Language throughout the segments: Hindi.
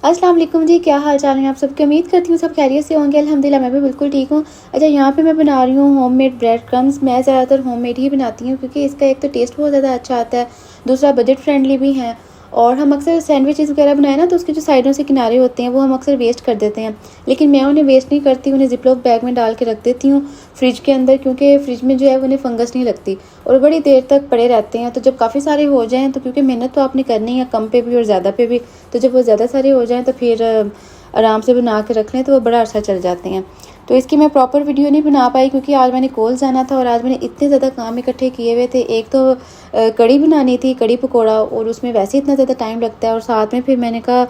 अस्सलाम वालेकुम जी, क्या हाल चाल है आप सबकी। उम्मीद करती हूँ सब खैरियत से होंगे। अल्हम्दुलिल्लाह मैं भी बिल्कुल ठीक हूँ। अच्छा, यहाँ पे मैं बना रही हूँ होममेड ब्रेड क्रम्स। मैं ज़्यादातर होममेड ही बनाती हूँ क्योंकि इसका एक तो टेस्ट बहुत ज़्यादा अच्छा आता है, दूसरा बजट फ्रेंडली भी है। और हम अक्सर सैंडविचेस वगैरह बनाए ना, तो उसके जो साइडों से किनारे होते हैं वो हम अक्सर वेस्ट कर देते हैं, लेकिन मैं उन्हें वेस्ट नहीं करती, उन्हें जिपलॉक बैग में डाल के रख देती हूँ फ्रिज के अंदर, क्योंकि फ्रिज में जो है उन्हें फंगस नहीं लगती और बड़ी देर तक पड़े रहते हैं। तो जब काफ़ी सारे हो जाएँ, तो क्योंकि मेहनत तो आपने करनी है कम पे भी और ज़्यादा पे भी, तो जब वो ज़्यादा सारे हो जाएँ तो फिर आराम से बना के रख लें तो वो बड़ा अच्छा चल जाते हैं। तो इसकी मैं प्रॉपर वीडियो नहीं बना पाई क्योंकि आज मैंने कॉल्स जाना था और आज मैंने इतने ज़्यादा काम इकट्ठे किए हुए थे। एक तो कड़ी बनानी थी, कड़ी पकौड़ा, और उसमें वैसे इतना ज़्यादा टाइम लगता है, और साथ में फिर मैंने कहा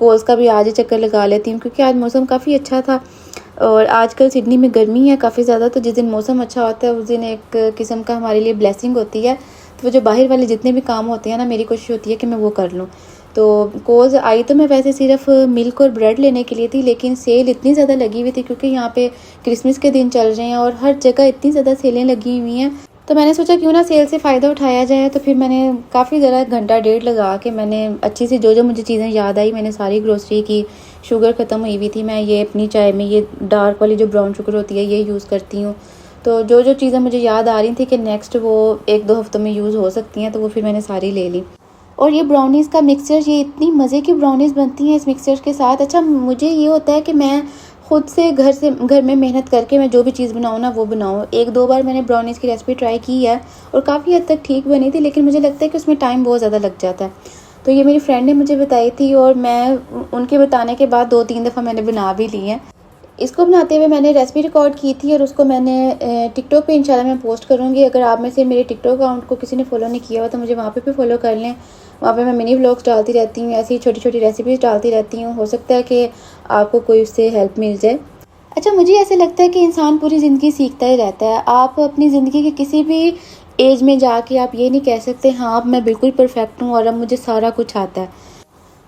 कॉल्स का भी आज ही चक्कर लगा लेती हूँ क्योंकि आज मौसम काफ़ी अच्छा था। और आजकल सिडनी में गर्मी है काफ़ी ज़्यादा, तो जिस दिन मौसम अच्छा होता है उस दिन एक किस्म का हमारे लिए ब्लेसिंग होती है। तो वो जो बाहर वाले जितने भी काम होते हैं ना, मेरी कोशिश होती है कि मैं वो कर लूँ। तो कॉल्स आई तो मैं वैसे सिर्फ मिल्क और ब्रेड लेने के लिए थी, लेकिन सेल इतनी ज़्यादा लगी हुई थी क्योंकि यहाँ पे क्रिसमस के दिन चल रहे हैं और हर जगह इतनी ज़्यादा सेलें लगी हुई हैं। तो मैंने सोचा क्यों ना सेल से फ़ायदा उठाया जाए। तो फिर मैंने काफ़ी ज़्यादा घंटा डेढ़ लगा के मैंने अच्छी सी जो जो मुझे चीज़ें याद आई, मैंने सारी ग्रोसरी की। शुगर ख़त्म हुई हुई थी, मैं ये अपनी चाय में ये डार्क वाली जो ब्राउन शुगर होती है ये यूज़ करती हूँ। तो जो जो चीज़ें मुझे याद आ रही थी कि नेक्स्ट वो 1-2 हफ्तों में यूज़ हो सकती हैं, तो वो फिर मैंने सारी ले ली। और ये ब्राउनीज़ का मिक्सचर, ये इतनी मज़े की ब्राउनीज़ बनती हैं इस मिक्सचर के साथ। अच्छा, मुझे ये होता है कि मैं खुद से घर में मेहनत करके मैं जो भी चीज़ बनाऊँ ना वो बनाऊँ। 1-2 बार मैंने ब्राउनीज़ की रेसिपी ट्राई की है और काफ़ी हद तक ठीक बनी थी, लेकिन मुझे लगता है कि उसमें टाइम बहुत ज़्यादा लग जाता है। तो ये मेरी फ्रेंड ने मुझे बताई थी और मैं उनके बताने के बाद 2-3 दफ़ा मैंने बना भी ली हैं। इसको बनाते हुए मैंने रेसिपी रिकॉर्ड की थी और उसको मैंने टिकटॉक पे इंशाल्लाह मैं पोस्ट करूँगी। अगर आप में से मेरे टिकटॉक अकाउंट को किसी ने फॉलो नहीं किया हुआ तो मुझे वहाँ पे भी फॉलो कर लें। वहाँ पे मैं मिनी व्लॉग्स डालती रहती हूँ, ऐसी छोटी-छोटी रेसिपीज़ डालती रहती हूँ। हो सकता है कि आपको कोई उससे हेल्प मिल जाए। अच्छा, मुझे ऐसे लगता है कि इंसान पूरी ज़िंदगी सीखता ही रहता है। आप अपनी ज़िंदगी के किसी भी एज में जाके आप ये नहीं कह सकते हाँ, अब मैं बिल्कुल परफेक्ट हूँ और अब मुझे सारा कुछ आता है।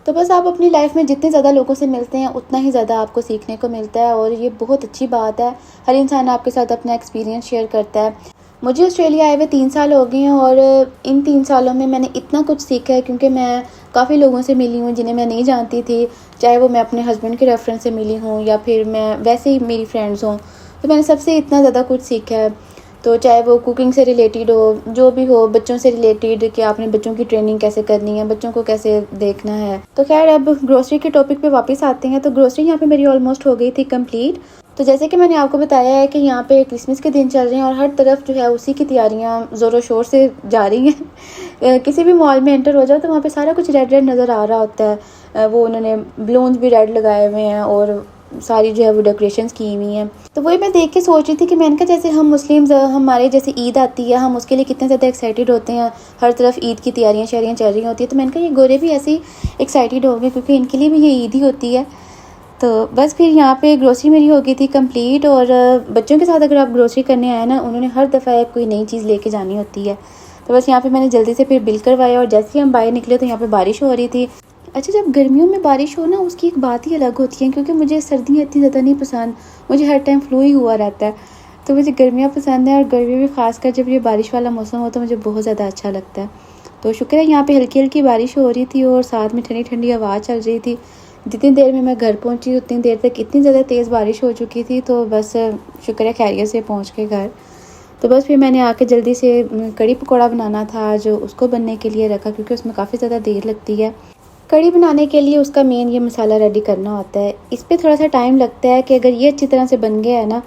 तो बस आप अपनी लाइफ में जितने ज़्यादा लोगों से मिलते हैं उतना ही ज़्यादा आपको सीखने को मिलता है, और ये बहुत अच्छी बात है। हर इंसान आपके साथ अपना एक्सपीरियंस शेयर करता है। मुझे ऑस्ट्रेलिया आए हुए 3 साल हो गए हैं और इन 3 सालों में मैंने इतना कुछ सीखा है क्योंकि मैं काफ़ी लोगों से मिली हूँ जिन्हें मैं नहीं जानती थी, चाहे वो मैं अपने हस्बैंड के रेफरेंस से मिली हूँ या फिर मैं वैसे ही मेरी फ्रेंड्स हों। तो मैंने सबसे इतना ज़्यादा कुछ सीखा है। तो चाहे वो कुकिंग से रिलेटेड हो, जो भी हो, बच्चों से रिलेटेड कि आपने बच्चों की ट्रेनिंग कैसे करनी है, बच्चों को कैसे देखना है। तो खैर, अब ग्रोसरी के टॉपिक पे वापस आते हैं। तो ग्रोसरी यहाँ पे मेरी ऑलमोस्ट हो गई थी कंप्लीट। तो जैसे कि मैंने आपको बताया है कि यहाँ पे क्रिसमस के दिन चल रहे हैं और हर तरफ जो है उसी की तैयारियाँ ज़ोरों शोर से जा रही हैं। किसी भी मॉल में एंटर हो जाओ तो वहाँ पे सारा कुछ रेड रेड नज़र आ रहा होता है। वो उन्होंने बलून्स भी रेड लगाए हुए हैं और सारी जो है वो डेकोरेशंस की हुई हैं। तो वही मैं देख के सोच रही थी कि मैंने कहा जैसे हम मुस्लिम्स, हमारे जैसे ईद आती है, हम उसके लिए कितने ज़्यादा एक्साइटेड होते हैं, हर तरफ ईद की तैयारियाँ शैरियाँ चल रही होती है। तो मैंने कहा ये गोरे भी ऐसे ही एक्साइटेड होंगे क्योंकि इनके लिए भी ये ईद ही होती है। तो बस फिर यहाँ पे ग्रोसरी मेरी हो गई थी कंप्लीट। और बच्चों के साथ अगर आप ग्रोसरी करने आए ना, उन्होंने हर दफ़ा एक कोई नई चीज़ लेके जानी होती है। तो बस यहाँ पे मैंने जल्दी से फिर बिल करवाया और जैसे ही हम बाहर निकले तो यहाँ पे बारिश हो रही थी। अच्छा, जब गर्मियों में बारिश हो ना उसकी एक बात ही अलग होती है, क्योंकि मुझे सर्दियाँ इतनी ज़्यादा नहीं पसंद, मुझे हर टाइम फ्लू ही हुआ रहता है। तो मुझे गर्मियाँ पसंद है और गर्मियों में ख़ासकर जब ये बारिश वाला मौसम हो तो मुझे बहुत ज़्यादा अच्छा लगता है। तो शुक्र है यहाँ पे हल्की हल्की बारिश हो रही थी और साथ में ठंडी ठंडी हवा चल रही थी। जितनी देर में मैं घर पहुँची उतनी देर तक इतनी ज़्यादा तेज़ बारिश हो चुकी थी। तो बस शुक्र है खैरियत से पहुँच के घर। तो बस फिर मैंने आके जल्दी से कड़ी पकौड़ा बनाना था जो उसको बनने के लिए रखा, क्योंकि उसमें काफ़ी ज़्यादा देर लगती है। कड़ी बनाने के लिए उसका मेन ये मसाला रेडी करना होता है। इस पे थोड़ा सा टाइम लगता है कि अगर ये अच्छी तरह से बन गया है ना,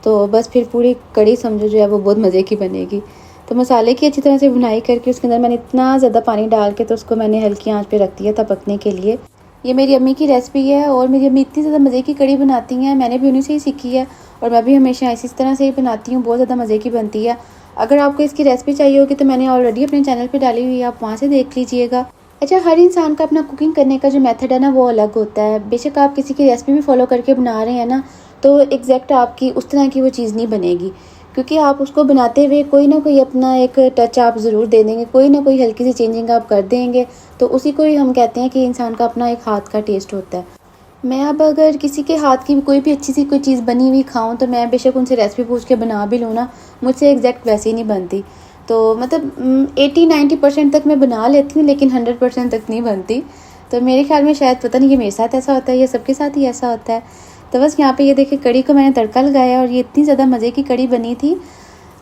तो बस फिर पूरी कड़ी समझो जो है वो बहुत मज़े की बनेगी। तो मसाले की अच्छी तरह से भुनाई करके उसके अंदर मैंने इतना ज़्यादा पानी डाल के तो उसको मैंने हल्की आंच पे रख दिया था पकने के लिए। ये मेरी अम्मी की रेसिपी है और मेरी अम्मी इतनी ज़्यादा मज़े की कड़ी बनाती हैं, मैंने भी उन्हीं से ही सीखी है और मैं भी हमेशा इसी तरह से ही बनाती हूँ, बहुत ज़्यादा मज़े की बनती है। अगर आपको इसकी रेसिपी चाहिए होगी तो मैंने ऑलरेडी अपने चैनल पर डाली हुई है, आप वहाँ से देख लीजिएगा। अच्छा, हर इंसान का अपना कुकिंग करने का जो मेथड है ना वो अलग होता है। बेशक आप किसी की रेसिपी भी फॉलो करके बना रहे हैं ना, तो एग्जैक्ट आपकी उस तरह की वो चीज़ नहीं बनेगी, क्योंकि आप उसको बनाते हुए कोई ना कोई अपना एक टच आप ज़रूर दे देंगे, कोई ना कोई हल्की सी चेंजिंग आप कर देंगे। तो उसी को ही हम कहते हैं कि इंसान का अपना एक हाथ का टेस्ट होता है। मैं अब अगर किसी के हाथ की कोई भी अच्छी सी कोई चीज़ बनी हुई खाऊं तो मैं बेशक उनसे रेसिपी पूछ के बना भी लूँ ना, मुझसे एग्जैक्ट वैसे ही नहीं बनती। तो मतलब 80-90% तक मैं बना लेती हूँ, लेकिन 100% तक नहीं बनती। तो मेरे ख्याल में शायद पता नहीं ये मेरे साथ ऐसा होता है या सबके साथ ही ऐसा होता है। तो बस यहाँ पे ये देखिए कड़ी को मैंने तड़का लगाया और ये इतनी ज़्यादा मज़े की कड़ी बनी थी।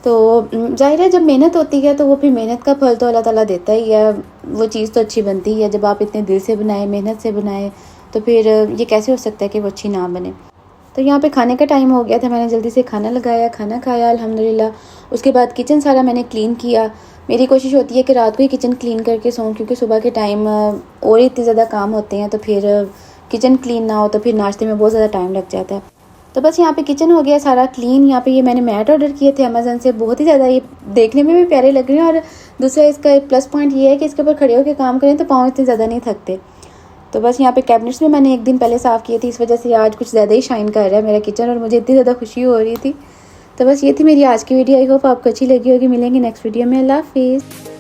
तो ज़ाहिर है जब मेहनत होती है तो वो फिर मेहनत का फल तो अल्लाह ताला देता ही है, वो चीज़ तो अच्छी बनती है। जब आप इतने दिल से बनाए, मेहनत से बनाए, तो फिर ये कैसे हो सकता है कि वो अच्छी ना बने। तो यहाँ पे खाने का टाइम हो गया था, मैंने जल्दी से खाना लगाया, खाना खाया अल्हम्दुलिल्लाह। उसके बाद किचन सारा मैंने क्लीन किया। मेरी कोशिश होती है कि रात को ही किचन क्लीन करके सोऊं, क्योंकि सुबह के टाइम और इतने ज़्यादा काम होते हैं, तो फिर किचन क्लीन ना हो तो फिर नाश्ते में बहुत ज़्यादा टाइम लग जाता है। तो बस यहाँ पे किचन हो गया सारा क्लीन। यहाँ पे ये मैंने मैट ऑर्डर किए थे अमेज़न से, बहुत ही ज़्यादा ये देखने में भी प्यारे लग रहे हैं, और दूसरा इसका प्लस पॉइंट ये है कि इसके ऊपर खड़े होकर काम करें तो पाँव इतने ज़्यादा नहीं थकते। तो बस यहाँ पे कैबिनेट्स में मैंने एक दिन पहले साफ़ किए थे, इस वजह से आज कुछ ज़्यादा ही शाइन कर रहा है मेरा किचन, और मुझे इतनी ज़्यादा खुशी हो रही थी। तो बस ये थी मेरी आज की वीडियो। आई होप आपको अच्छी लगी होगी। मिलेंगे नेक्स्ट वीडियो में। अल्लाह हाफिज़।